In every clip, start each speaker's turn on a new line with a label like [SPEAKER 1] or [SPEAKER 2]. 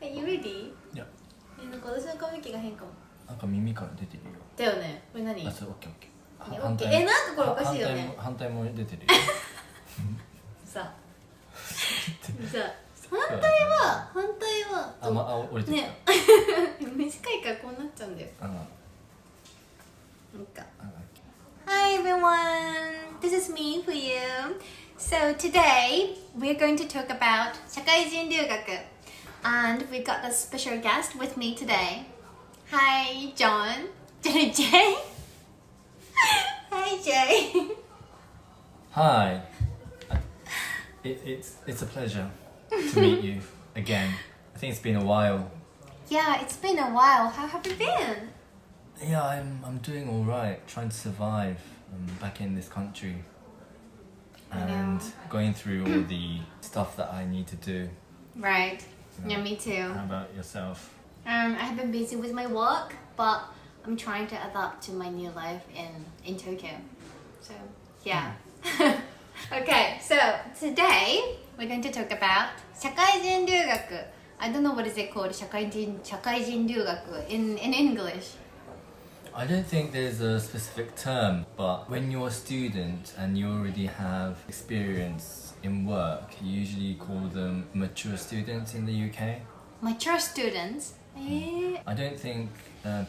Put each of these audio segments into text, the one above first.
[SPEAKER 1] Are you ready?
[SPEAKER 2] いや、
[SPEAKER 1] なんか私の髪の毛が変かも。
[SPEAKER 2] なんか耳から出てるよ。
[SPEAKER 1] だよね。これ何？
[SPEAKER 2] あ、それオッケーオッケー。
[SPEAKER 1] いやオッケー。なんかこれおかしいよね。
[SPEAKER 2] 反対も出てるよ。
[SPEAKER 1] さ反対は
[SPEAKER 2] 折れてきた。
[SPEAKER 1] ね短いからこうなっちゃうんだよ。なんか。Hi everyone, this is me for you. So today we're going to talk about 社会人留学 and we got a special guest with me today. Hi John. Jay. Hi Jay.
[SPEAKER 2] Hi. It's a pleasure to meet you again. I think it's been a while.
[SPEAKER 1] Yeah, it's been a while. How have you been?
[SPEAKER 2] Yeah, I'm doing all right. Trying to survive back in this country and going through all the stuff that I need to do.
[SPEAKER 1] Right. Yeah, me too.
[SPEAKER 2] How about yourself?
[SPEAKER 1] I have been busy with my work, but I'm trying to adapt to my new life in Tokyo. So, yeah. Okay, so today we're going to talk about 社会人留学. I don't know what is it called, 社会人留学 in English.
[SPEAKER 2] I don't think there's a specific term, but when you're a student and you already have experience in work, you usually call them mature students in the UK.
[SPEAKER 1] Mature students?
[SPEAKER 2] I don't think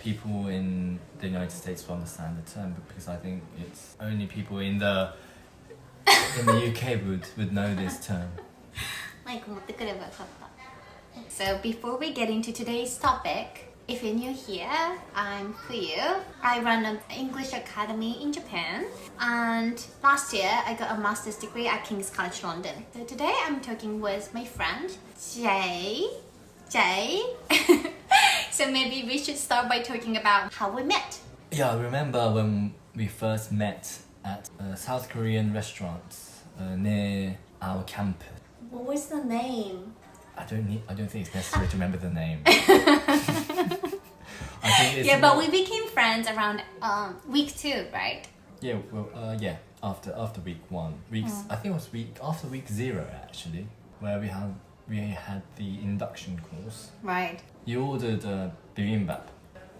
[SPEAKER 2] people in the United States will understand the term because I think it's only people in the UK would know this term.
[SPEAKER 1] So before we get into today's topic, if you're new here, I'm Fuyu. I run an English academy in Japan, and last year I got a master's degree at King's College London. So today I'm talking with my friend Jay. So maybe we should start by talking about how we met.
[SPEAKER 2] Yeah, I remember when we first met at a South Korean restaurant near our campus.
[SPEAKER 1] What was the name?
[SPEAKER 2] I don't think it's necessary to remember the name. I think it's
[SPEAKER 1] but we became friends around week 2, right?
[SPEAKER 2] Yeah, well, yeah. After week 1, I think it was after week 0 actually, where we had the induction course.
[SPEAKER 1] Right.
[SPEAKER 2] You ordered bibimbap.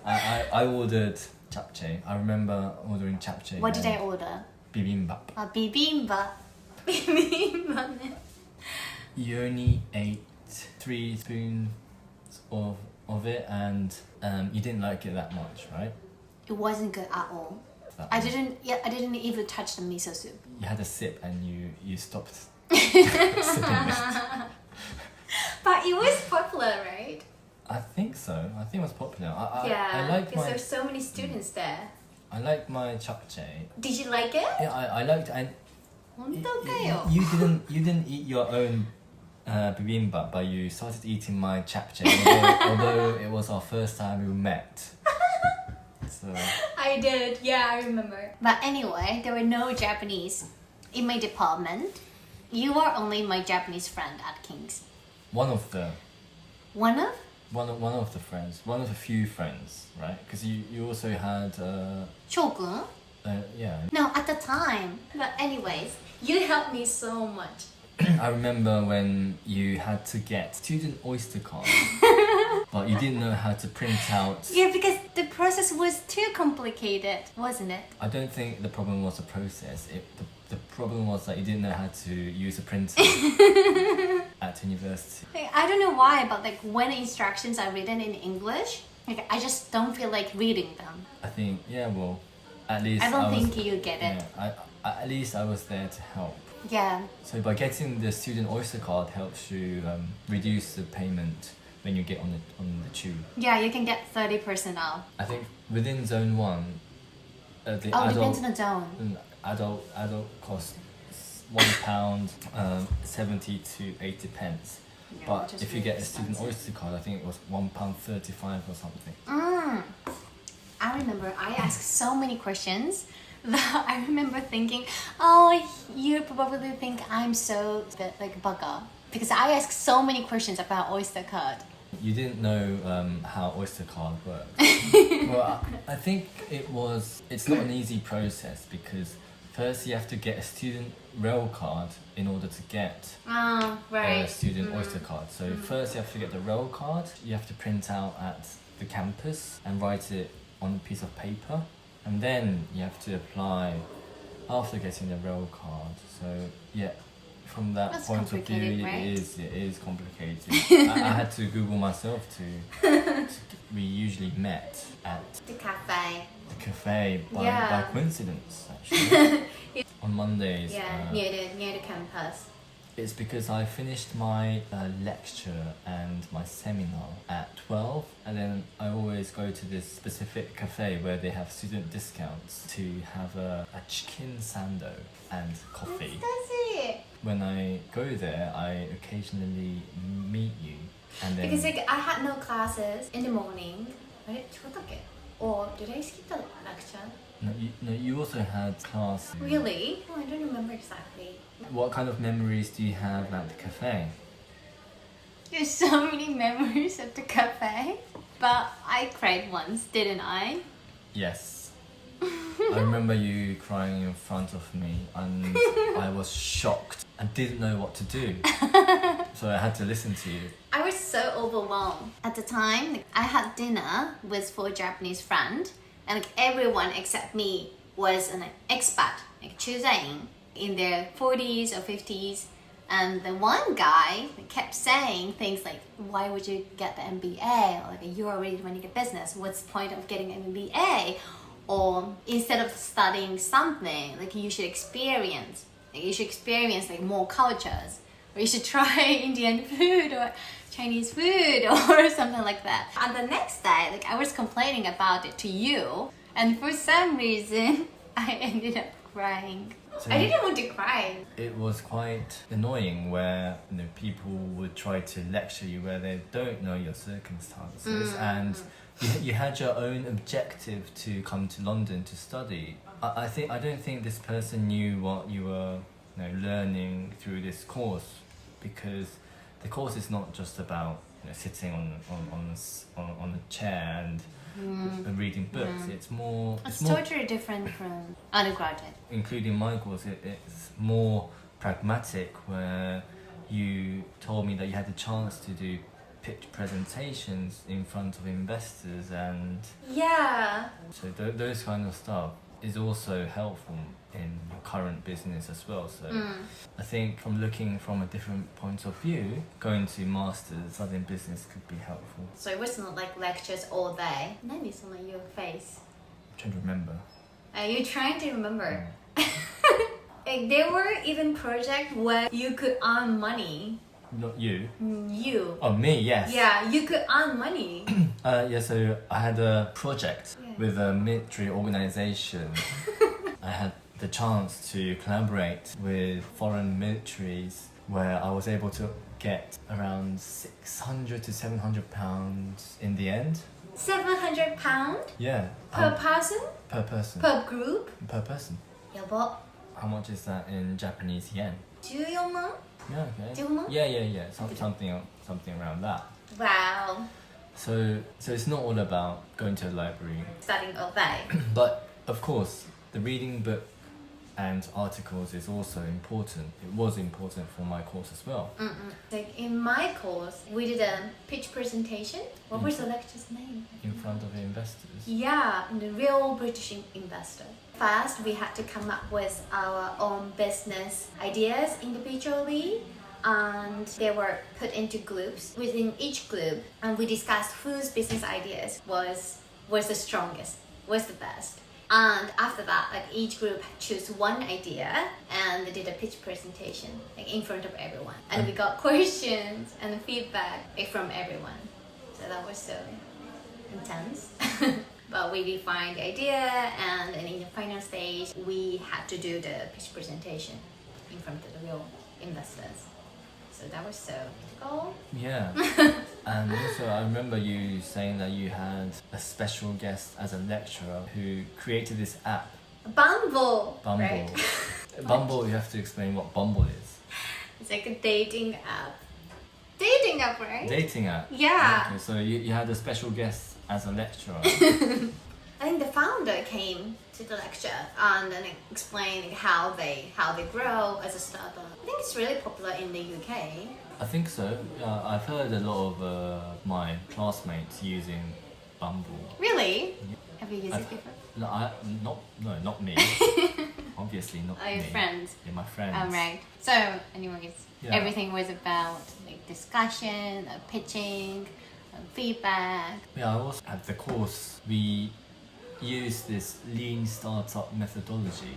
[SPEAKER 2] I ordered japchae. I remember ordering japchae.
[SPEAKER 1] What did I order?
[SPEAKER 2] Bibimbap.
[SPEAKER 1] Bibimbap.
[SPEAKER 2] You only ate 3 spoons of it, and you didn't like it that much, right?
[SPEAKER 1] It wasn't good at all. I didn't even touch the miso soup.
[SPEAKER 2] You had a sip and you stopped sipping it.
[SPEAKER 1] But it was popular, right?
[SPEAKER 2] I think so. I think it was popular.
[SPEAKER 1] Yeah,
[SPEAKER 2] I like
[SPEAKER 1] because
[SPEAKER 2] my.
[SPEAKER 1] there's so many students there.
[SPEAKER 2] I like my japchae.
[SPEAKER 1] Did you like it?
[SPEAKER 2] Yeah, I liked it. And
[SPEAKER 1] 本当かよ。
[SPEAKER 2] you didn't eat your own bibimbap, but you started eating my japchae, although it was our first time we met. So.
[SPEAKER 1] I did, yeah, I remember. But anyway, there were no Japanese in my department. You are only my Japanese friend at King's.
[SPEAKER 2] One of the friends, one of the few friends, right? Because you also had.
[SPEAKER 1] Shogun?
[SPEAKER 2] Yeah.
[SPEAKER 1] No, at the time. But anyways, you helped me so much.
[SPEAKER 2] I remember when you had to get student Oyster card, but you didn't know how to print out.
[SPEAKER 1] Yeah, because the process was too complicated, wasn't it?
[SPEAKER 2] I don't think the problem was the process. The problem was that you didn't know how to use a printer at university.
[SPEAKER 1] I don't know why, but like when instructions are written in English, like I just don't feel like reading them.
[SPEAKER 2] I think, yeah, well, at least
[SPEAKER 1] I don't think you get it.
[SPEAKER 2] Yeah, at least I was there to help.
[SPEAKER 1] Yeah.
[SPEAKER 2] So by getting the student Oyster card helps you reduce the payment when you get on the tube.
[SPEAKER 1] Yeah, you can get 30% off.
[SPEAKER 2] I think within zone 1, the
[SPEAKER 1] depends on the zone.
[SPEAKER 2] Adult costs £1 70 to 80 pence.
[SPEAKER 1] Yeah,
[SPEAKER 2] But
[SPEAKER 1] which is
[SPEAKER 2] if you
[SPEAKER 1] really
[SPEAKER 2] get a student
[SPEAKER 1] expensive.
[SPEAKER 2] Oyster card, I think it was £1.35 or something.
[SPEAKER 1] I remember I asked so many questions that I remember thinking, oh, you probably think I'm so like bugger. Because I asked so many questions about Oyster card.
[SPEAKER 2] You didn't know how Oyster card works. Well, I think it's not an easy process because first you have to get a student rail card in order to get
[SPEAKER 1] Oh, right.
[SPEAKER 2] a student Oyster card. So first you have to get the rail card. You have to print out at the campus and write it on a piece of paper, and then you have to apply after getting the rail card. So yeah, from that
[SPEAKER 1] That's
[SPEAKER 2] point of view,
[SPEAKER 1] complicated, right?
[SPEAKER 2] it is complicated. I had to Google myself we usually met at
[SPEAKER 1] The cafe.
[SPEAKER 2] the cafe by
[SPEAKER 1] Yeah.
[SPEAKER 2] coincidence actually. On Mondays.
[SPEAKER 1] Yeah, near the campus.
[SPEAKER 2] It's because I finished my lecture and my seminar at 12, and then I always go to this specific cafe where they have student discounts to have a chicken sando and coffee.
[SPEAKER 1] That's it.
[SPEAKER 2] When I go there, I occasionally meet you, and then
[SPEAKER 1] Because like I had no classes in the morning. Or did I skip the lecture?
[SPEAKER 2] no, you also had class.
[SPEAKER 1] Really? Oh, I don't remember exactly.
[SPEAKER 2] What kind of memories do you have at the cafe?
[SPEAKER 1] There's so many memories at the cafe. But I cried once, didn't I?
[SPEAKER 2] Yes. I remember you crying in front of me, and I was shocked and didn't know what to do. So I had to listen to you.
[SPEAKER 1] I was so overwhelmed. At the time, like, I had dinner with 4 Japanese friends, and like everyone except me was an expat, like 駐在員 in their 40s or 50s. And the one guy kept saying things like, why would you get the MBA? Or like, you're already running a business. What's the point of getting an MBA? Or instead of studying something, like you should experience. Like, you should experience like more cultures. Or you should try Indian food or Chinese food or something like that. And the next day, like I was complaining about it to you. And for some reason, I ended up crying.
[SPEAKER 2] So
[SPEAKER 1] I didn't want to cry.
[SPEAKER 2] it was quite annoying where people would try to lecture you where they don't know your circumstances, and you had your own objective to come to London to study. I don't think this person knew what you were learning through this course, because the course is not just about sitting on a chair and reading books. It's more
[SPEAKER 1] It's totally different from undergraduate.
[SPEAKER 2] including my course, it's more pragmatic, where you told me that you had the chance to do pitch presentations in front of investors, and
[SPEAKER 1] Yeah.
[SPEAKER 2] so those kind of stuff is also helpful in your current business as well. So I think from looking from a different point of view, going to masters studying business could be helpful.
[SPEAKER 1] So it was not like lectures all day. Nice on your face.
[SPEAKER 2] I'm trying to remember.
[SPEAKER 1] Are you trying to remember? Like, there were even projects where you could earn money.
[SPEAKER 2] Not you.
[SPEAKER 1] You.
[SPEAKER 2] Oh, me, yes.
[SPEAKER 1] Yeah, you could earn money.
[SPEAKER 2] Yeah, so I had a project
[SPEAKER 1] Yeah.
[SPEAKER 2] with a military organization. I had the chance to collaborate with foreign militaries, where I was able to get around 600 to 700 pounds in the end.
[SPEAKER 1] £700
[SPEAKER 2] Yeah.
[SPEAKER 1] per person?
[SPEAKER 2] Per person.
[SPEAKER 1] Per group?
[SPEAKER 2] Per person.
[SPEAKER 1] やば。
[SPEAKER 2] How much is that in Japanese yen?
[SPEAKER 1] 14万?
[SPEAKER 2] Yeah, okay.
[SPEAKER 1] Do you know?
[SPEAKER 2] Yeah. Something around that.
[SPEAKER 1] Wow.
[SPEAKER 2] So it's not all about going to a library.
[SPEAKER 1] Studying all day.
[SPEAKER 2] But of course, the reading book and articles is also important. It was important for my course as well.
[SPEAKER 1] Like in my course, we did a pitch presentation. What was the lecture's name?
[SPEAKER 2] In front of investors.
[SPEAKER 1] Yeah, the real British investor. First, we had to come up with our own business ideas individually, and they were put into groups. Within each group, and we discussed whose business ideas was the strongest, was the best. And after that, like each group chose one idea and they did a pitch presentation like in front of everyone. And we got questions and feedback like, from everyone. So that was so intense. But we defined the idea, and in the final stage, we had to do the pitch presentation in front of the real investors. So that was so difficult.
[SPEAKER 2] Yeah. And also I remember you saying that you had a special guest as a lecturer who created this app,
[SPEAKER 1] Bumble!
[SPEAKER 2] Bumble.
[SPEAKER 1] Right?
[SPEAKER 2] Bumble, you have to explain what Bumble is.
[SPEAKER 1] It's like a dating app. Dating app, right?
[SPEAKER 2] Dating app.
[SPEAKER 1] Yeah.
[SPEAKER 2] Okay, so you had a special guest as a lecturer.
[SPEAKER 1] I think the founder came to the lecture and then explained how they grow as a startup. I think it's really popular in the UK.
[SPEAKER 2] I think so. I've heard a lot of my classmates using Bumble.
[SPEAKER 1] Really? Have you used it before?
[SPEAKER 2] Not me. Obviously not
[SPEAKER 1] Your
[SPEAKER 2] me.
[SPEAKER 1] friends?
[SPEAKER 2] Yeah, my friends.
[SPEAKER 1] Right. So, anyways,
[SPEAKER 2] Yeah.
[SPEAKER 1] everything was about like discussion, pitching, feedback.
[SPEAKER 2] Yeah, I also at the course we use this lean startup methodology.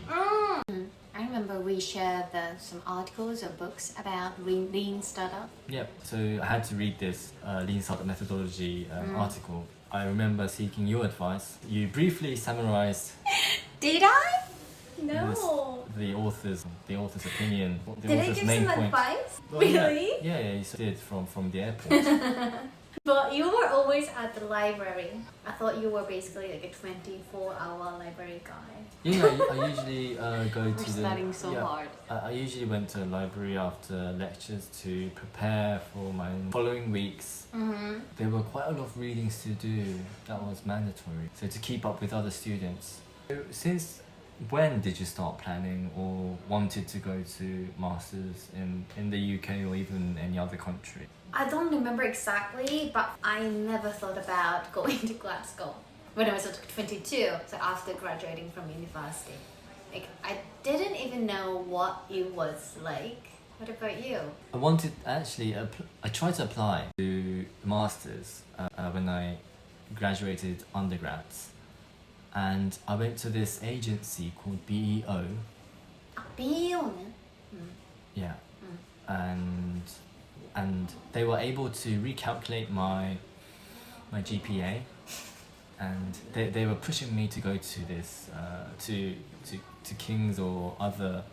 [SPEAKER 1] I remember we shared some articles or books about lean startup.
[SPEAKER 2] Yep. So I had to read this lean startup methodology article. I remember seeking your advice. You briefly summarized
[SPEAKER 1] Did I? No.
[SPEAKER 2] the author's opinion. The
[SPEAKER 1] Did I
[SPEAKER 2] author's
[SPEAKER 1] give
[SPEAKER 2] main
[SPEAKER 1] some
[SPEAKER 2] point.
[SPEAKER 1] advice?
[SPEAKER 2] Well, yeah.
[SPEAKER 1] Really?
[SPEAKER 2] Yeah, you did from the airport.
[SPEAKER 1] But you were always at the library. I thought you were basically like a 24-hour library guy.
[SPEAKER 2] Yeah, I usually go to
[SPEAKER 1] We're studying so hard.
[SPEAKER 2] I usually went to the library after lectures to prepare for my following weeks.
[SPEAKER 1] Mm-hmm.
[SPEAKER 2] There were quite a lot of readings to do. That was mandatory. So to keep up with other students. So since when did you start planning or wanted to go to masters in the UK or even any other country?
[SPEAKER 1] I don't remember exactly, but I never thought about going to Glasgow when I was 22, so after graduating from university. Like, I didn't even know what it was like. What about you?
[SPEAKER 2] I wanted actually. I tried to apply to masters when I graduated undergrads, and I went to this agency called BEO.
[SPEAKER 1] BEO.
[SPEAKER 2] Yeah, and they were able to recalculate my GPA, and they were pushing me to go to this to King's or other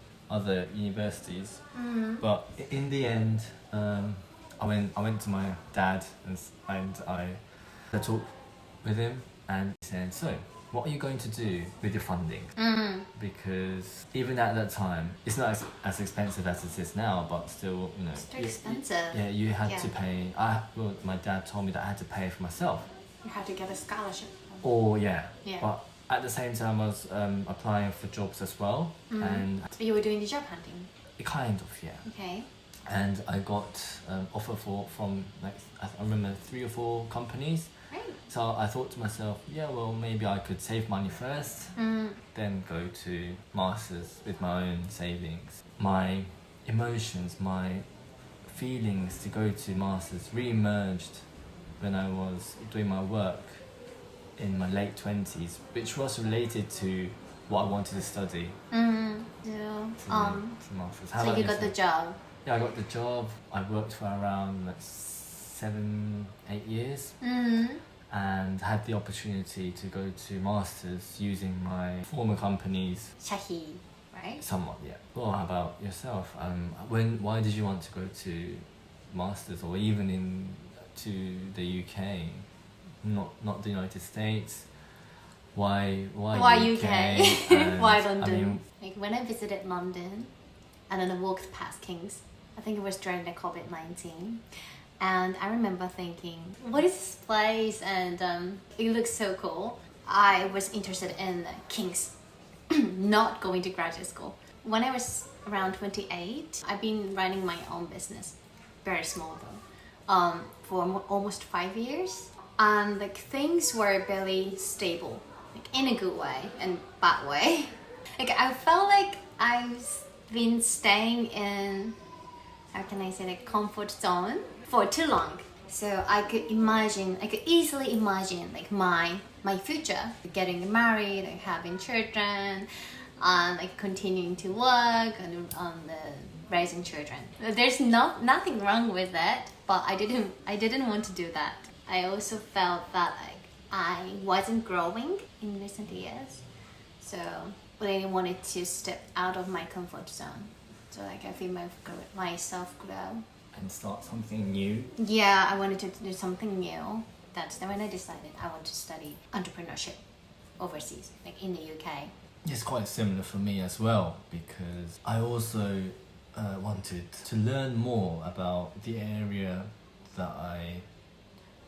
[SPEAKER 2] universities. But in the end, I went to my dad and I talked with him, and he said, "So, what are you going to do with your funding?" Because even at that time, it's not as expensive as it is now, but still, you know.
[SPEAKER 1] It's too expensive.
[SPEAKER 2] Yeah, you had to
[SPEAKER 1] Yeah.
[SPEAKER 2] pay. My dad told me that I had to pay for myself.
[SPEAKER 1] You had to get a scholarship.
[SPEAKER 2] Or yeah.
[SPEAKER 1] Yeah.
[SPEAKER 2] But at the same time, I was applying for jobs as well, and
[SPEAKER 1] You were doing the job hunting.
[SPEAKER 2] kind of yeah.
[SPEAKER 1] Okay.
[SPEAKER 2] And I got offer from like I remember 3 or 4 companies.
[SPEAKER 1] Right.
[SPEAKER 2] So I thought to myself, yeah, well maybe I could save money first, then go to masters with my own savings. My emotions, my feelings to go to masters re-emerged when I was doing my work in my late 20s, which was related to what I wanted to study. To masters. How
[SPEAKER 1] So
[SPEAKER 2] about
[SPEAKER 1] you got the
[SPEAKER 2] yourself?
[SPEAKER 1] job.
[SPEAKER 2] Yeah, I got the job. I worked for around 7-8 years, and had the opportunity to go to masters using my former company's
[SPEAKER 1] Shahi, right?
[SPEAKER 2] somewhat. Yeah. Well, how about yourself? Why did you want to go to masters or even to the UK, not the United States? Why
[SPEAKER 1] UK?
[SPEAKER 2] And,
[SPEAKER 1] Why
[SPEAKER 2] I
[SPEAKER 1] London?
[SPEAKER 2] mean,
[SPEAKER 1] Like when I visited London and then I walked past King's, I think it was during the COVID-19. And I remember thinking, what is this place? And it looks so cool. I was interested in King's, not going to graduate school. When I was around 28, I've been running my own business, very small though, for almost 5 years. And like things were barely stable, like in a good way and bad way. Like I felt like I've been staying in, how can I say, like comfort zone for too long. So I could easily imagine like my future, getting married, like having children, and like continuing to work and raising children. There's nothing wrong with that, but I didn't want to do that. I also felt that like I wasn't growing in recent years, so I wanted to step out of my comfort zone. So like I feel myself grow.
[SPEAKER 2] and start something new.
[SPEAKER 1] Yeah, I wanted to do something new. That's when I decided I want to study entrepreneurship overseas, like in the UK.
[SPEAKER 2] It's quite similar for me as well, because I also wanted to learn more about the area that I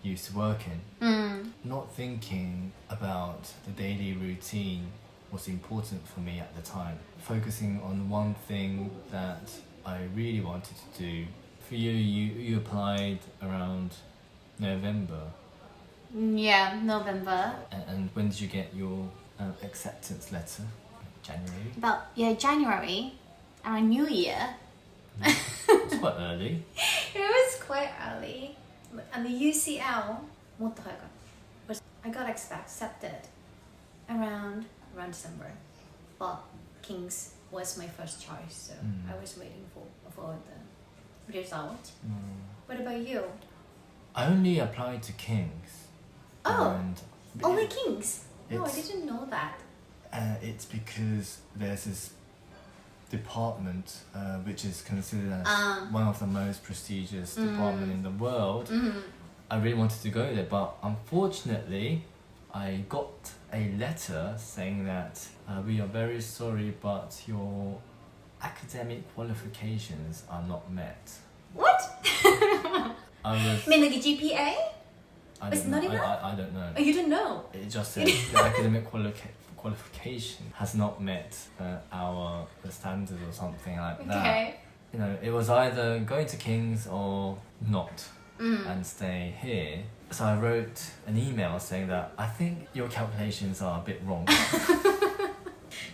[SPEAKER 2] used to work in.
[SPEAKER 1] Mm.
[SPEAKER 2] Not thinking about the daily routine was important for me at the time. Focusing on one thing that I really wanted to do. For you, you applied around November.
[SPEAKER 1] Yeah, November.
[SPEAKER 2] And when did you get your acceptance letter? January?
[SPEAKER 1] January, around New Year.
[SPEAKER 2] It's quite early.
[SPEAKER 1] It was quite early. And the UCL, もっと早かった。But I got accepted around December. But King's was my first choice, so I was waiting for the result. What about you?
[SPEAKER 2] I only applied to King's.
[SPEAKER 1] Oh,
[SPEAKER 2] and
[SPEAKER 1] only King's? No, I
[SPEAKER 2] it's-
[SPEAKER 1] didn't know that.
[SPEAKER 2] It's because there's this department which is considered as one of the most prestigious department in the world. I really wanted to go there, but unfortunately I got a letter saying that we are very sorry, but your academic qualifications are not met.
[SPEAKER 1] What?
[SPEAKER 2] I was.
[SPEAKER 1] I mean, like a GPA?
[SPEAKER 2] I
[SPEAKER 1] It's
[SPEAKER 2] don't
[SPEAKER 1] not
[SPEAKER 2] know.
[SPEAKER 1] enough?
[SPEAKER 2] I don't know.
[SPEAKER 1] Oh, you didn't know?
[SPEAKER 2] It just said the academic qualification has not met our standards or something like that.
[SPEAKER 1] Okay.
[SPEAKER 2] You know, it was either going to King's or not and stay here. So I wrote an email saying that I think your calculations are a bit wrong.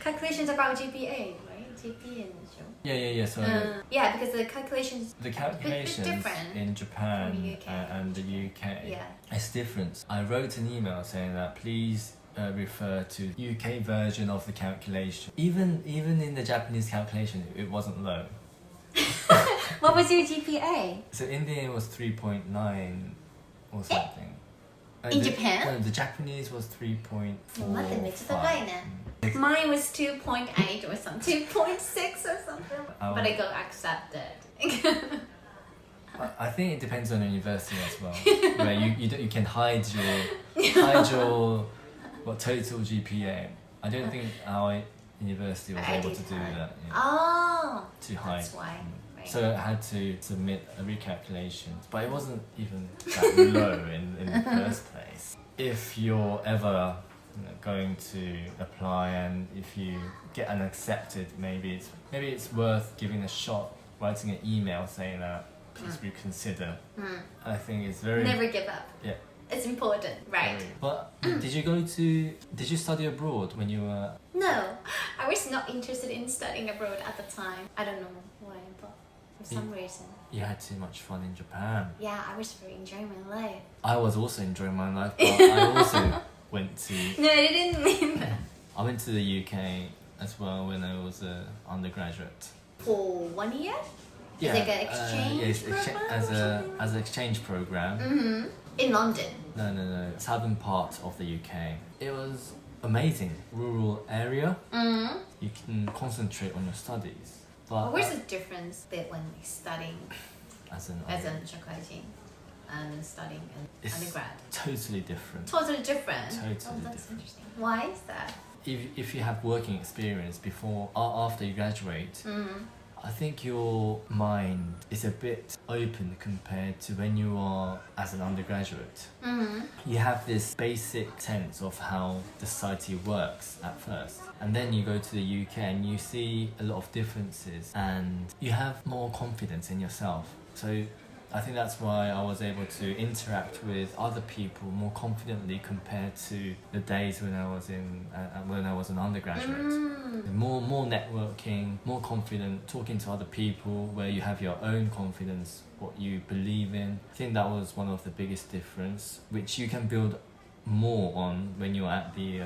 [SPEAKER 1] Calculations about GPA, right? GPA and so.
[SPEAKER 2] Yeah. So
[SPEAKER 1] Yeah, because the calculations.
[SPEAKER 2] the calculations
[SPEAKER 1] different
[SPEAKER 2] in Japan
[SPEAKER 1] from the UK.
[SPEAKER 2] and the UK,
[SPEAKER 1] Yeah.
[SPEAKER 2] it's different. I wrote an email saying that please refer to UK version of the calculation. Even in the Japanese calculation, it wasn't low.
[SPEAKER 1] What was your GPA?
[SPEAKER 2] So Indian was 3.9 or something.
[SPEAKER 1] In Japan?
[SPEAKER 2] No, the Japanese was 3.4.
[SPEAKER 1] 待ってめっちゃ高いね。Mine was 2.8 or something, 2.6 or something. But I got accepted.
[SPEAKER 2] I think it depends on the university as well, where you can hide your total GPA. I don't think our university was
[SPEAKER 1] I
[SPEAKER 2] able
[SPEAKER 1] did
[SPEAKER 2] to do
[SPEAKER 1] hide.
[SPEAKER 2] that. Yeah,
[SPEAKER 1] Oh,
[SPEAKER 2] to hide.
[SPEAKER 1] that's why. Right.
[SPEAKER 2] So I had to submit a recalculation, but it wasn't even that low in the first place. If you're ever going to apply and if you get unaccepted, maybe it's worth giving a shot, writing an email saying that please reconsider. I think it's very
[SPEAKER 1] Never give up.
[SPEAKER 2] yeah.
[SPEAKER 1] It's important, right?
[SPEAKER 2] But did you study abroad when you were?
[SPEAKER 1] No, I was not interested in studying abroad at the time. I don't know why, but for some reason.
[SPEAKER 2] You had too much fun in Japan.
[SPEAKER 1] Yeah, I was very enjoying my life.
[SPEAKER 2] I was also enjoying my life, but I also went to.
[SPEAKER 1] No, I didn't mean that.
[SPEAKER 2] I went to the UK as well when I was an undergraduate.
[SPEAKER 1] For 1 year?
[SPEAKER 2] Yeah,
[SPEAKER 1] like an exchange
[SPEAKER 2] yes,
[SPEAKER 1] program or
[SPEAKER 2] as
[SPEAKER 1] something?
[SPEAKER 2] an exchange program.
[SPEAKER 1] In London.
[SPEAKER 2] No, southern part of the UK. It was amazing, rural area. You can concentrate on your studies. But
[SPEAKER 1] What's the difference between studying
[SPEAKER 2] as an
[SPEAKER 1] as a shakaijin and then studying an
[SPEAKER 2] It's
[SPEAKER 1] undergrad?
[SPEAKER 2] totally different.
[SPEAKER 1] Totally different.
[SPEAKER 2] Totally
[SPEAKER 1] Oh, that's
[SPEAKER 2] different.
[SPEAKER 1] interesting. Why is that?
[SPEAKER 2] If you have working experience before or after you graduate, I think your mind is a bit open compared to when you are as an undergraduate. You have this basic sense of how the society works at first, and then you go to the UK and you see a lot of differences and you have more confidence in yourself. So I think that's why I was able to interact with other people more confidently compared to the days when I was an undergraduate. More networking, more confident, talking to other people, where you have your own confidence, what you believe in. I think that was one of the biggest difference, which you can build more on when you're at the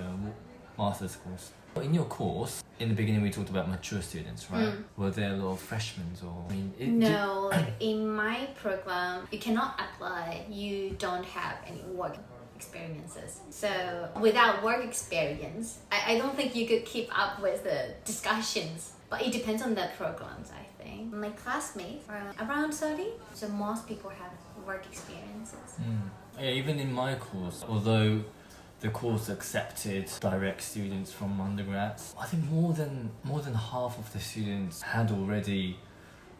[SPEAKER 2] master's course. In your course, in the beginning we talked about mature students, right? Were there a lot of freshmen or? I mean,
[SPEAKER 1] No, like in my program, you cannot apply. You don't have any work experiences. So without work experience, I don't think you could keep up with the discussions. But it depends on the programs, I think. My classmates are around 30, so most people have work experiences.
[SPEAKER 2] Yeah, even in my course, although the course accepted direct students from undergrads, I think more than half of the students had already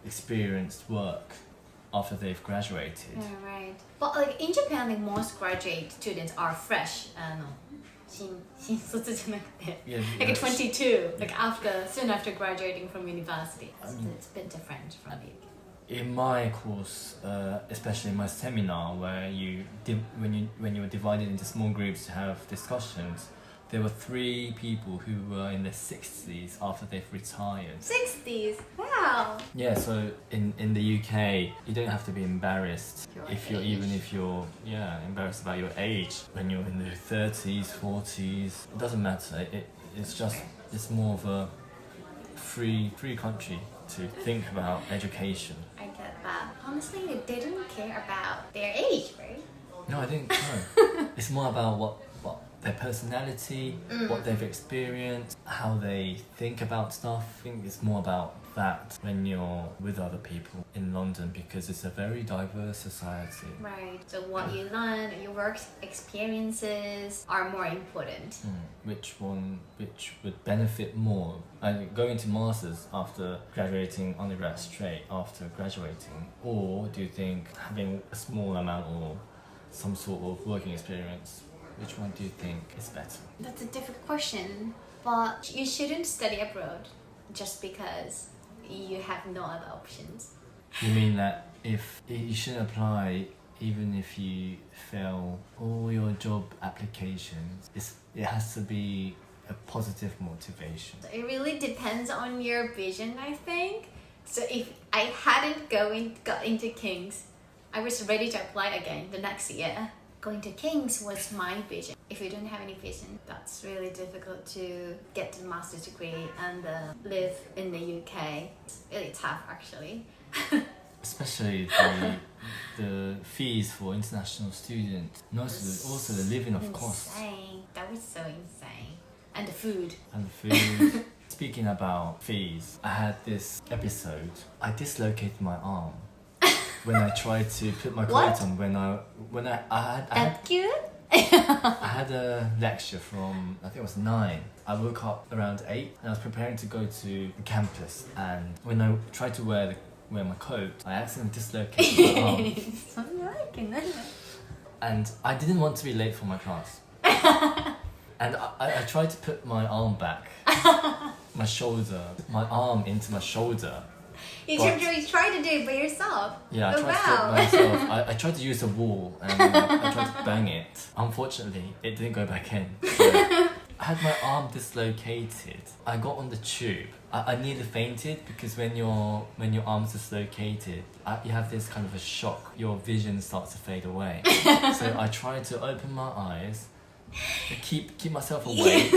[SPEAKER 2] experienced work after they've graduated.
[SPEAKER 1] Yeah, right. But like in Japan, like most graduate students are fresh. 新卒じゃなくて
[SPEAKER 2] Yeah,
[SPEAKER 1] like
[SPEAKER 2] yeah.
[SPEAKER 1] 22, like soon after graduating from university. So it's a bit different from the UK.
[SPEAKER 2] In my course, especially in my seminar, where when you were divided into small groups to have discussions, there were 3 people who were in their 60s after they've retired.
[SPEAKER 1] 60s, wow.
[SPEAKER 2] Yeah, so in the UK, you don't have to be embarrassed
[SPEAKER 1] Your
[SPEAKER 2] even
[SPEAKER 1] age.
[SPEAKER 2] if you're embarrassed about your age. When you're in the 30s, 40s, it doesn't matter. It's more of a free country to think about education.
[SPEAKER 1] I get that. Honestly, they didn't care about their age, right?
[SPEAKER 2] No, I think no. It's more about what their personality, what they've experienced, how they think about stuff. I think it's more about that when you're with other people in London, because it's a very diverse society.
[SPEAKER 1] Right. So what you learn, your work experiences are more important.
[SPEAKER 2] Which would benefit more? Going to masters after graduating undergrad straight after graduating, or do you think having a small amount or some sort of working experience? Which one do you think is better?
[SPEAKER 1] That's a difficult question, but you shouldn't study abroad just because you have no other options.
[SPEAKER 2] You mean that if you shouldn't apply even if you fail all your job applications, it has to be a positive motivation.
[SPEAKER 1] It really depends on your vision, I think. So if I hadn't got into King's, I was ready to apply again the next year. Going to King's was my vision. If you don't have any vision, that's really difficult to get a master's degree and live in the UK. It's really tough, actually.
[SPEAKER 2] Especially the fees for international students, and also the living of cost
[SPEAKER 1] Insane. That was so insane. And the food.
[SPEAKER 2] and the food. Speaking about fees, I had this episode. I dislocated my arm when I tried to put my
[SPEAKER 1] What?
[SPEAKER 2] clothes on. When I
[SPEAKER 1] That cute?
[SPEAKER 2] I had a lecture from, I think it was 9. I woke up around 8 and I was preparing to go to campus, and when I tried to wear my coat, I accidentally dislocated my arm. And I didn't want to be late for my class. And I tried to put my arm back, my arm into my shoulder.
[SPEAKER 1] You
[SPEAKER 2] But-
[SPEAKER 1] tried to do it by yourself.
[SPEAKER 2] Yeah, I
[SPEAKER 1] Oh,
[SPEAKER 2] tried
[SPEAKER 1] wow.
[SPEAKER 2] to do it myself. I tried to use a wall and I tried to bang it. Unfortunately, it didn't go back in. So I had my arm dislocated. I got on the tube. I nearly fainted because when your arm's dislocated, you have this kind of a shock. Your vision starts to fade away. So I tried to open my eyes, keep myself awake,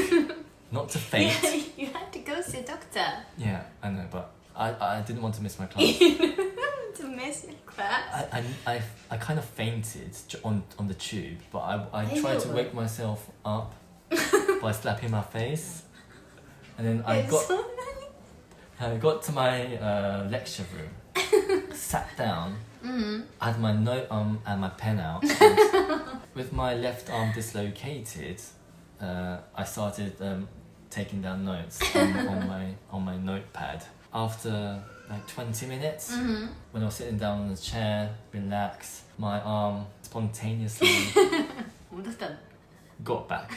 [SPEAKER 2] not to faint.
[SPEAKER 1] You had to go see a doctor
[SPEAKER 2] Yeah, I know, but I didn't want to miss my class.
[SPEAKER 1] to miss your class.
[SPEAKER 2] I kind of fainted on the tube, but I
[SPEAKER 1] Ew.
[SPEAKER 2] tried to wake myself up by slapping my face, and then I got to my lecture room, sat down, I had my note and my pen out, and with my left arm dislocated, I started taking down notes on my notepad. After like 20 minutes, when I was sitting down on the chair, relaxed, my arm spontaneously got back.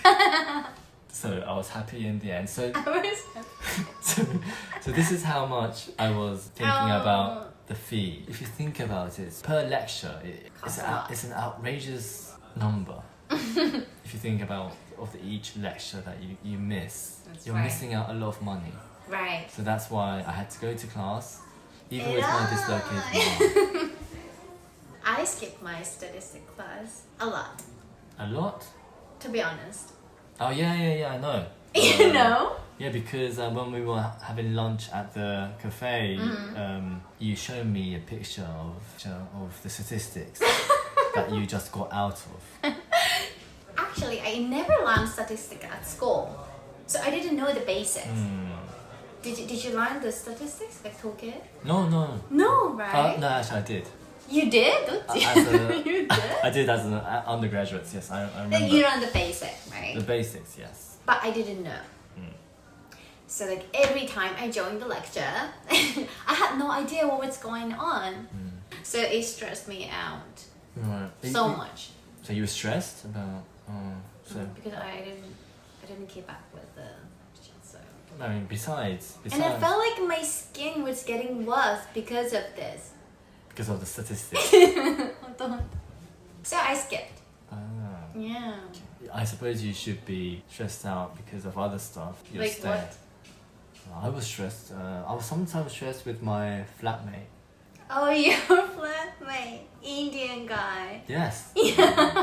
[SPEAKER 2] So I was happy in the end. So this is how much I was thinking about the fee. If you think about it, per lecture, it's an outrageous number. If you think about each lecture that you miss,
[SPEAKER 1] That's
[SPEAKER 2] you're
[SPEAKER 1] right.
[SPEAKER 2] missing out a lot of money.
[SPEAKER 1] Right.
[SPEAKER 2] So that's why I had to go to class, even with my dislocated arm.
[SPEAKER 1] I skipped my statistic class a lot,
[SPEAKER 2] A lot?
[SPEAKER 1] to be honest.
[SPEAKER 2] Oh yeah, I know.
[SPEAKER 1] You know?
[SPEAKER 2] Yeah, because when we were having lunch at the cafe, you showed me a picture of the statistics that you just got out of.
[SPEAKER 1] Actually, I never learned statistics at school, so I didn't know the basics. Did you learn the statistics like Tokyo?
[SPEAKER 2] No.
[SPEAKER 1] No, right?
[SPEAKER 2] No, actually I did.
[SPEAKER 1] You did? Don't you?
[SPEAKER 2] As a-
[SPEAKER 1] You did?
[SPEAKER 2] I did as an undergraduate, yes, I remember.
[SPEAKER 1] Then you learned the basic, right?
[SPEAKER 2] The basics, yes.
[SPEAKER 1] But I didn't know. So like every time I joined the lecture, I had no idea what was going on. So it stressed me out
[SPEAKER 2] Right.
[SPEAKER 1] so much.
[SPEAKER 2] So you were stressed about?
[SPEAKER 1] Because I didn't keep up with the so.
[SPEAKER 2] I mean, besides,
[SPEAKER 1] And I felt like my skin was getting worse because of this.
[SPEAKER 2] because of the statistics.
[SPEAKER 1] So I skipped.
[SPEAKER 2] Ah.
[SPEAKER 1] Yeah.
[SPEAKER 2] I suppose you should be stressed out because of other stuff. You're
[SPEAKER 1] Like
[SPEAKER 2] staying.
[SPEAKER 1] what?
[SPEAKER 2] I was stressed. I was sometimes stressed with my flatmate.
[SPEAKER 1] Oh, your flatmate, Indian guy.
[SPEAKER 2] Yes.
[SPEAKER 1] Yeah.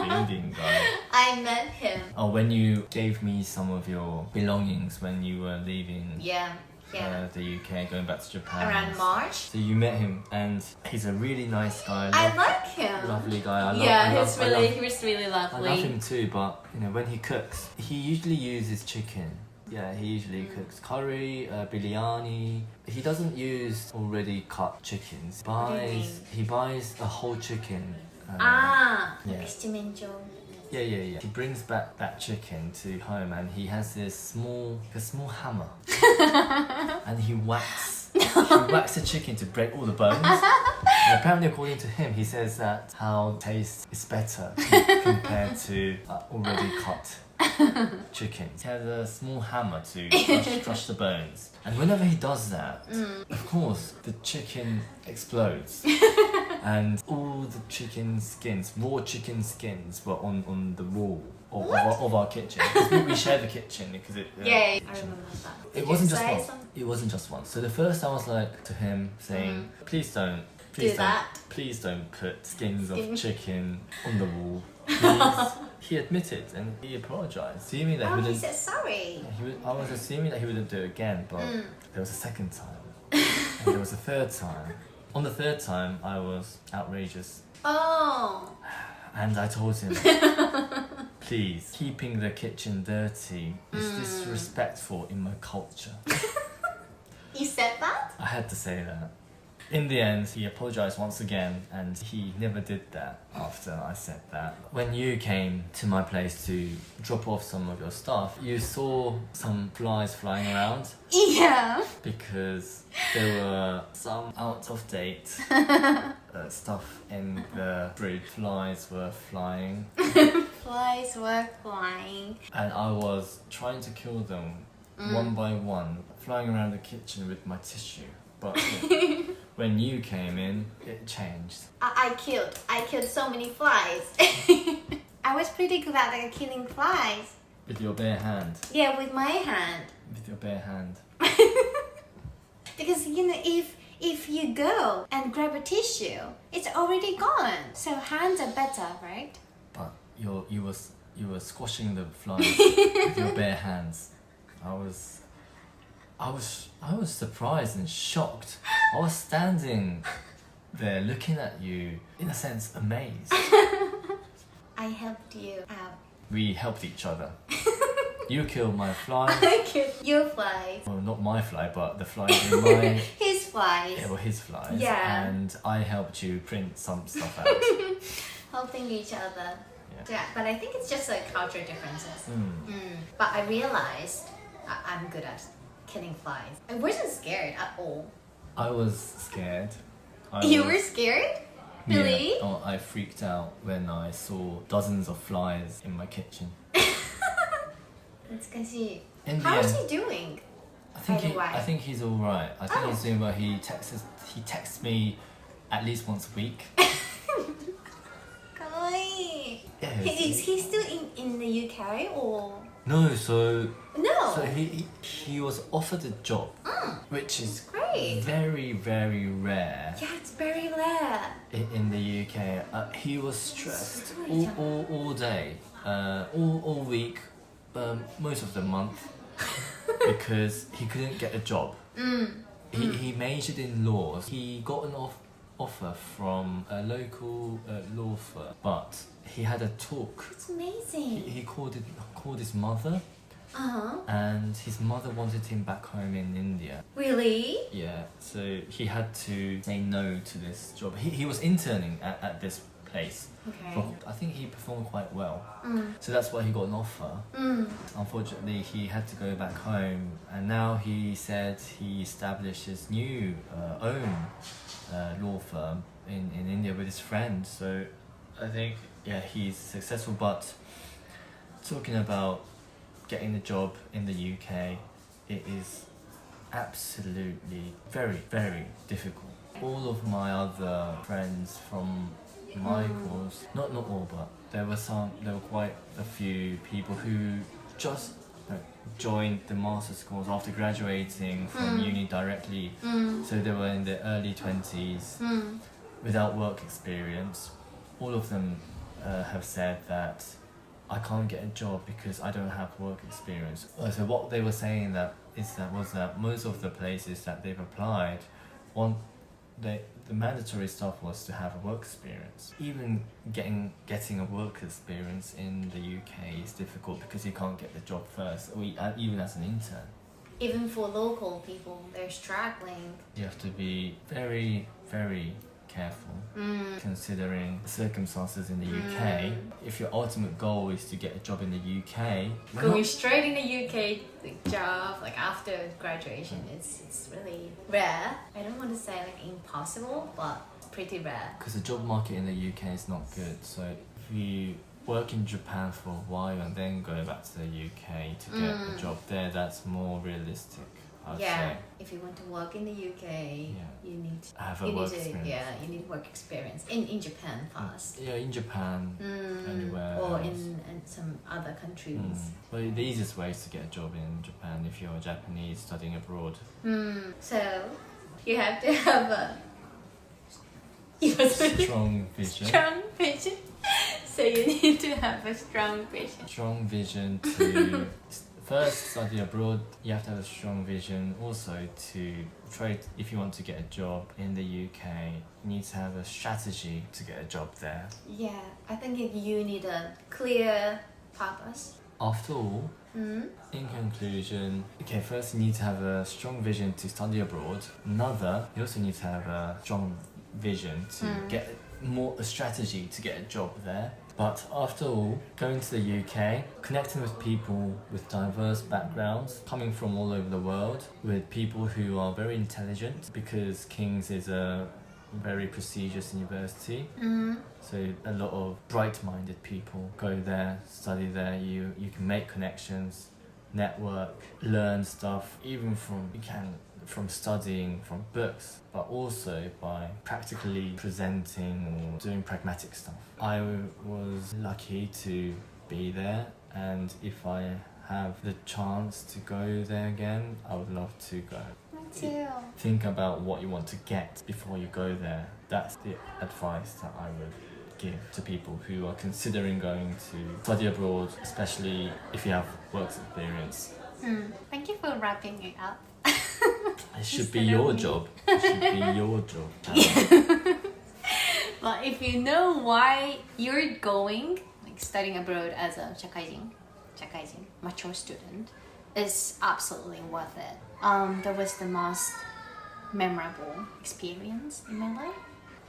[SPEAKER 2] The Indian guy.
[SPEAKER 1] I met him.
[SPEAKER 2] Oh, when you gave me some of your belongings when you were leaving
[SPEAKER 1] Yeah.
[SPEAKER 2] the UK, going back to Japan.
[SPEAKER 1] Around March.
[SPEAKER 2] So you met him, and he's a really nice guy.
[SPEAKER 1] I like him.
[SPEAKER 2] Lovely guy.
[SPEAKER 1] He was really
[SPEAKER 2] I
[SPEAKER 1] lovely.
[SPEAKER 2] love him too, but you know when he cooks, he usually uses chicken. Yeah, he usually cooks curry, biryani. He doesn't use already cut chickens.
[SPEAKER 1] What do you mean?
[SPEAKER 2] He buys a whole chicken.
[SPEAKER 1] Yeah.
[SPEAKER 2] Yeah. He brings back that chicken to home, and he has a small hammer, and he whacks the chicken to break all the bones. And apparently, according to him, he says that how taste is better compared to already cut chicken. He has a small hammer to crush the bones. And whenever he does that, of course, the chicken explodes. And all the chicken skins, raw chicken skins, were on the wall of our kitchen. 'Cause we share the kitchen because it.
[SPEAKER 1] Yeah, I remember that.
[SPEAKER 2] It wasn't just once. It wasn't just once. So the first I was like to him saying, please don't put skins of chicken on the wall. Please. He admitted and he apologized. Do you mean that he
[SPEAKER 1] he
[SPEAKER 2] wouldn't?
[SPEAKER 1] said sorry.
[SPEAKER 2] I was assuming that he wouldn't do it again, but there was a second time, and there was a third time. On the third time, I was outrageous,
[SPEAKER 1] Oh.
[SPEAKER 2] and I told him, please, keeping the kitchen dirty is disrespectful in my culture.
[SPEAKER 1] You said that?
[SPEAKER 2] I had to say that. In the end, he apologized once again, and he never did that after I said that. When you came to my place to drop off some of your stuff, you saw some flies flying around
[SPEAKER 1] Yeah.
[SPEAKER 2] because there were some out of date stuff in the fridge. Flies were flying,
[SPEAKER 1] Flies were flying.
[SPEAKER 2] and I was trying to kill them one by one, flying around the kitchen with my tissue. But when you came in, it changed.
[SPEAKER 1] I killed so many flies. I was pretty good at killing flies.
[SPEAKER 2] With your bare hand.
[SPEAKER 1] Yeah, with my hand.
[SPEAKER 2] With your bare hand.
[SPEAKER 1] Because if you go and grab a tissue, it's already gone. So hands are better, right?
[SPEAKER 2] But you were squashing the flies with your bare hands. I was surprised and shocked. I was standing there looking at you, in a sense, amazed.
[SPEAKER 1] I helped you out.
[SPEAKER 2] We helped each other. You killed my flies.
[SPEAKER 1] I killed your flies.
[SPEAKER 2] Well, not my fly, but the flies in my...
[SPEAKER 1] His flies.
[SPEAKER 2] Yeah, well, his flies.
[SPEAKER 1] Yeah.
[SPEAKER 2] And I helped you print some stuff out.
[SPEAKER 1] Helping each other.
[SPEAKER 2] Yeah.
[SPEAKER 1] But I think it's just like cultural differences. But I realized I'm good at killing flies. I wasn't scared at all.
[SPEAKER 2] I was scared.
[SPEAKER 1] You were scared? Really?
[SPEAKER 2] Yeah. Oh, I freaked out when I saw dozens of flies in my kitchen.
[SPEAKER 1] It's because he...
[SPEAKER 2] In the
[SPEAKER 1] How is
[SPEAKER 2] end,
[SPEAKER 1] he doing?
[SPEAKER 2] I think he's all right. I think he's doing well. He texts me at least once a week.
[SPEAKER 1] Kawaii.
[SPEAKER 2] Yeah,
[SPEAKER 1] Is he still in the UK or?
[SPEAKER 2] No, so
[SPEAKER 1] No.
[SPEAKER 2] he was offered a job, which is
[SPEAKER 1] Great.
[SPEAKER 2] very, very rare
[SPEAKER 1] Yeah, it's very rare.
[SPEAKER 2] in the UK. He was stressed all day, all week, most of the month, because he couldn't get a job. He majored in laws. He got an offer from a local law firm, but he had a talk.
[SPEAKER 1] It's amazing.
[SPEAKER 2] He called his mother, and his mother wanted him back home in India.
[SPEAKER 1] Really?
[SPEAKER 2] Yeah, so he had to say no to this job. He was interning at this place.
[SPEAKER 1] Okay.
[SPEAKER 2] But I think he performed quite well. So that's why he got an offer. Unfortunately, he had to go back home, and now he said he established his new own law firm in India with his friends. So I think, yeah, he's successful. But talking about getting a job in the UK, it is absolutely very, very difficult. All of my other friends from my course, not all, but there were quite a few people who just joined the master's course after graduating from uni directly. So they were in their early 20s without work experience. All of them have said that I can't get a job because I don't have work experience. So what they were saying was that most of the places that they've applied, the mandatory stuff was to have a work experience. Even getting a work experience in the UK is difficult because you can't get the job first, or even as an intern.
[SPEAKER 1] Even for local people, they're struggling.
[SPEAKER 2] You have to be very, very careful considering the circumstances in the UK. If your ultimate goal is to get a job in the UK,
[SPEAKER 1] Going straight in the UK job like after graduation, it's really rare. I don't want to say like impossible, but pretty rare.
[SPEAKER 2] Because the job market in the UK is not good. So if you work in Japan for a while and then go back to the UK to get a job there, that's more realistic, I'd say.
[SPEAKER 1] If you want to work in the UK, you need to
[SPEAKER 2] have a work experience.
[SPEAKER 1] you need work experience in Japan first.
[SPEAKER 2] Yeah, in Japan, anywhere
[SPEAKER 1] or
[SPEAKER 2] else.
[SPEAKER 1] in some other countries.
[SPEAKER 2] Well, the easiest way is to get a job in Japan if you're Japanese studying abroad.
[SPEAKER 1] So you have to have a
[SPEAKER 2] Strong vision.
[SPEAKER 1] strong vision. So you need to have a strong vision.
[SPEAKER 2] Strong vision to first study abroad. You have to have a strong vision also to try. If you want to get a job in the UK, you need to have a strategy to get a job there.
[SPEAKER 1] Yeah, I think you need a clear purpose.
[SPEAKER 2] After all, in conclusion, okay, first you need to have a strong vision to study abroad. You also need to have a strong vision to get a strategy to get a job there. But after all, going to the UK, connecting with people with diverse backgrounds, coming from all over the world, with people who are very intelligent, because King's is a very prestigious university. So a lot of bright-minded people go there, study there. You can make connections, network, learn stuff, even from studying from books, but also by practically presenting or doing pragmatic stuff. I was lucky to be there, and if I have the chance to go there again, I would love to go.
[SPEAKER 1] Me too.
[SPEAKER 2] Think about what you want to get before you go there. That's the advice that I would give to people who are considering going to study abroad, especially if you have work experience.
[SPEAKER 1] Thank you for wrapping it up.
[SPEAKER 2] It should be your job. It should be your job.
[SPEAKER 1] But if you know why you're going, like studying abroad as a shakaijin, mature student, is absolutely worth it. That was the most memorable experience in my life.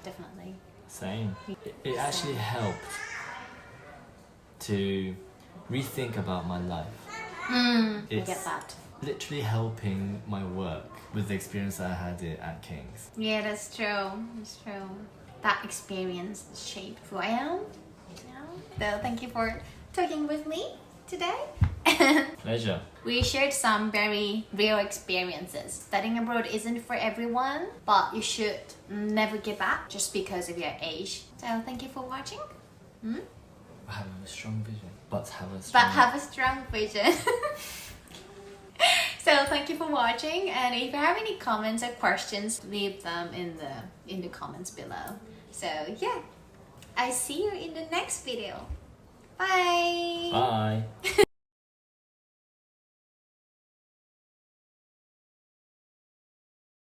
[SPEAKER 1] Definitely.
[SPEAKER 2] Same. It actually helped to rethink about my life.
[SPEAKER 1] I
[SPEAKER 2] It's
[SPEAKER 1] get that.
[SPEAKER 2] literally helping my work with the experience I had at King's.
[SPEAKER 1] Yeah, that's true. That's true. That experience shaped who I am now. So thank you for talking with me today.
[SPEAKER 2] Pleasure.
[SPEAKER 1] We shared some very real experiences. Studying abroad isn't for everyone, but you should never give up just because of your age. So thank you for watching.
[SPEAKER 2] Have a strong vision, but have a strong
[SPEAKER 1] vision. So thank you for watching, and if you have any comments or questions, leave them in the comments below. So yeah, I see you in the next video. Bye.
[SPEAKER 2] Bye.